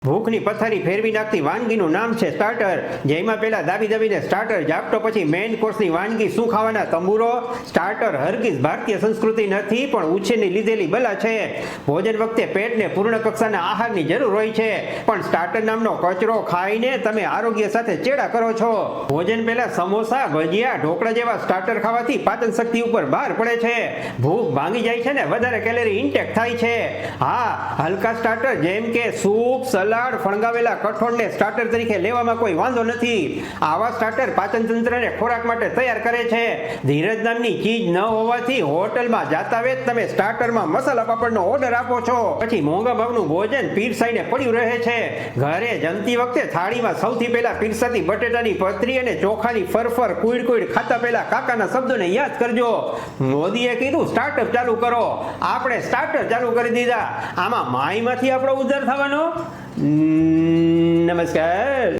ભૂખની પથારી ફેરવી નાખતી વાનગીનું નામ છે સ્ટાર્ટર. જેમાં પહેલા દાબી દાબીને સ્ટાર્ટર જાગતો પછી મેઇન કોર્સની વાનગી શું ખાવાના તંબુરો. સ્ટાર્ટર હરગીઝ ભારતીય સંસ્કૃતિ નથી પણ ઉછેરની લીધેલી બલા છે. ભોજન વખતે પેટને પૂર્ણ કક્ષાના આહારની જરૂર હોય છે પણ સ્ટાર્ટર નામનો કચરો ખાઈને તમે આરોગ્ય સાથે ચેડા કરો છો. ભોજન પહેલા સમોસા ભજીયા ઢોકળા જેવા સ્ટાર્ટર ખાવાથી પાચન શક્તિ ઉપર ભાર પડે છે. ભૂખ ભાંગી જાય છે ને વધારે કેલેરી ઇન્ટેક થાય છે. હા, હલકા સ્ટાર્ટર જેમ કે સૂપ સલાડ ફણગાવેલા કઠોળને સ્ટાર્ટર તરીકે લેવામાં કોઈ વાંધો નથી. આવા સ્ટાર્ટર પાચન તંત્રને ખોરાક માટે તૈયાર કરે છે. ધીરજ નામની ચીજ ન હોવાથી હોટલમાં જાતા વેત તમે સ્ટાર્ટરમાં મસાલા પાપડનો ઓર્ડર આપો છો. પછી મોંઘા ભાવનું ભોજન પીરસાઈને પડ્યું રહે છે. ઘરે જમતી વખતે થાળીમાં સૌથી પહેલા પીરસાતી બટેટાની પતરી અને ચોખાની ફરફર કુઈડ કુઈડ ખાતા પહેલા કાકાના શબ્દોને યાદ કરજો. મોદીએ કીધું સ્ટાર્ટઅપ ચાલુ કરો, આપણે સ્ટાર્ટર ચાલુ કરી દીધા. આમાં માઈમાંથી આપણો ઉદ્ધાર થવાનો. નમસ્કાર.